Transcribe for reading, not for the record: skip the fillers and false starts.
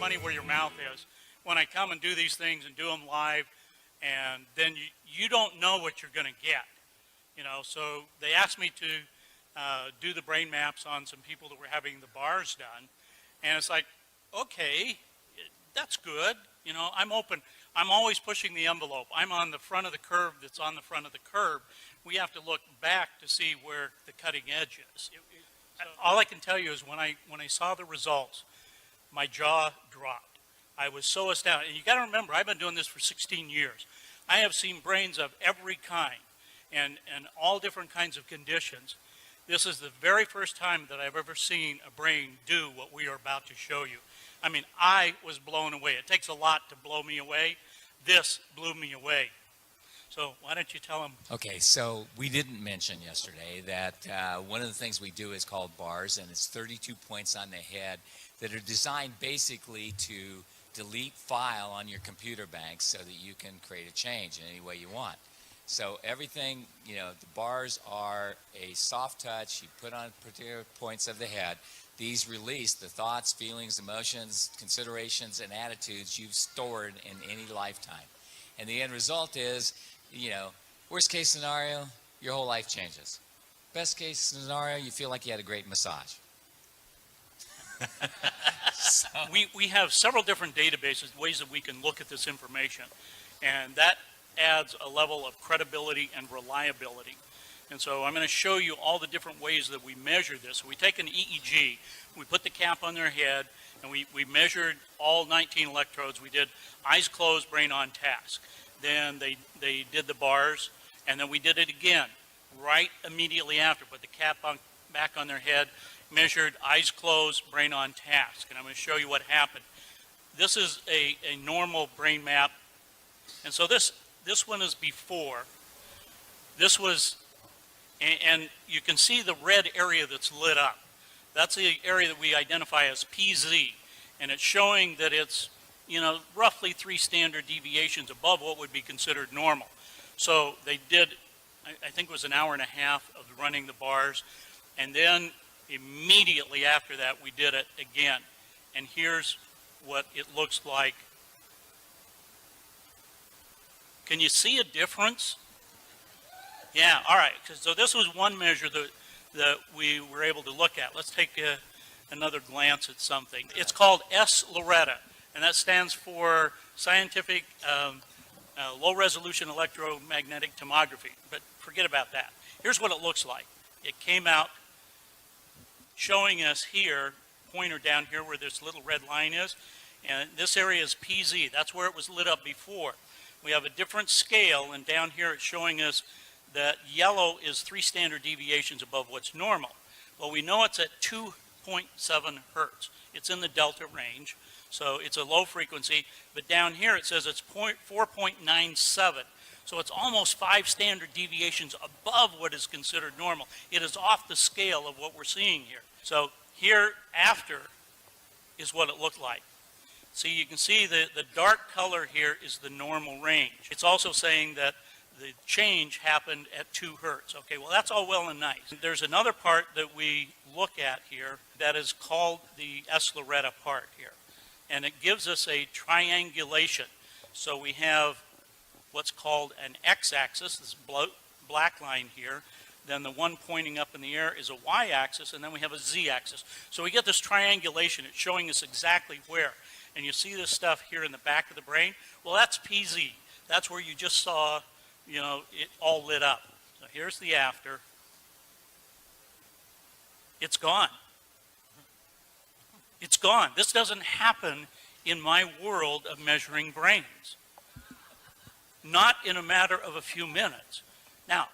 money where your mouth is. When I come and do these things and do them live, and then you don't know what you're going to get, you know. So they asked me to do the brain maps on some people that were having the bars done, and it's like, okay, that's good. You know, I'm open. I'm always pushing the envelope. I'm on the front of the curve that's on the front of the curve. We have to look back to see where the cutting edge is. All I can tell you is when I saw the results, my jaw dropped. I was so astounded. And you got to remember, I've been doing this for 16 years. I have seen brains of every kind and all different kinds of conditions. This is the very first time that I've ever seen a brain do what we are about to show you. I mean, I was blown away. It takes a lot to blow me away. This blew me away. So why don't you tell them? Okay, so we didn't mention yesterday that one of the things we do is called bars, and it's 32 points on the head that are designed basically to delete file on your computer bank so that you can create a change in any way you want. So everything, you know, the bars are a soft touch you put on particular points of the head. These release the thoughts, feelings, emotions, considerations, and attitudes you've stored in any lifetime. And the end result is, you know, worst case scenario, your whole life changes. Best case scenario, you feel like you had a great massage. So. We have several different databases, ways that we can look at this information, and that adds a level of credibility and reliability. And so I'm going to show you all the different ways that we measure this. So we take an EEG, we put the cap on their head, and we measured all 19 electrodes. We did eyes closed, brain on task. Then they did the bars, and then we did it again right immediately after. Put the cap back on their head, measured eyes closed, brain on task. And I'm going to show you what happened. This is a normal brain map. And so this one is before. This was, and you can see the red area that's lit up. That's the area that we identify as PZ. And it's showing that it's, you know, roughly 3 standard deviations above what would be considered normal. So they did, I think it was an hour and a half of running the bars. And then immediately after that, we did it again. And here's what it looks like. Can you see a difference? Yeah, all right. So this was one measure that we were able to look at. Let's take another glance at something. It's called S-Loretta, and that stands for Scientific Low-Resolution Electromagnetic Tomography. But forget about that. Here's what it looks like. It came out showing us here, pointer down here where this little red line is, and this area is PZ. That's where it was lit up before. We have a different scale, and down here it's showing us that yellow is 3 standard deviations above what's normal. Well, we know it's at 2.7 hertz. It's in the delta range, so it's a low frequency, but down here it says it's 4.97. So it's almost 5 standard deviations above what is considered normal. It is off the scale of what we're seeing here. So here after is what it looked like. See, you can see the dark color here is the normal range. It's also saying that the change happened at 2 hertz. Okay, well, that's all well and nice. There's another part that we look at here that is called the S-Loretta part here. And it gives us a triangulation. So we have what's called an x-axis, this black line here. Then the one pointing up in the air is a y-axis, and then we have a z-axis. So we get this triangulation. It's showing us exactly where. And you see this stuff here in the back of the brain? Well, that's PZ. That's where you just saw, you know, it all lit up. So here's the after. It's gone. It's gone. This doesn't happen in my world of measuring brains. Not in a matter of a few minutes. Now,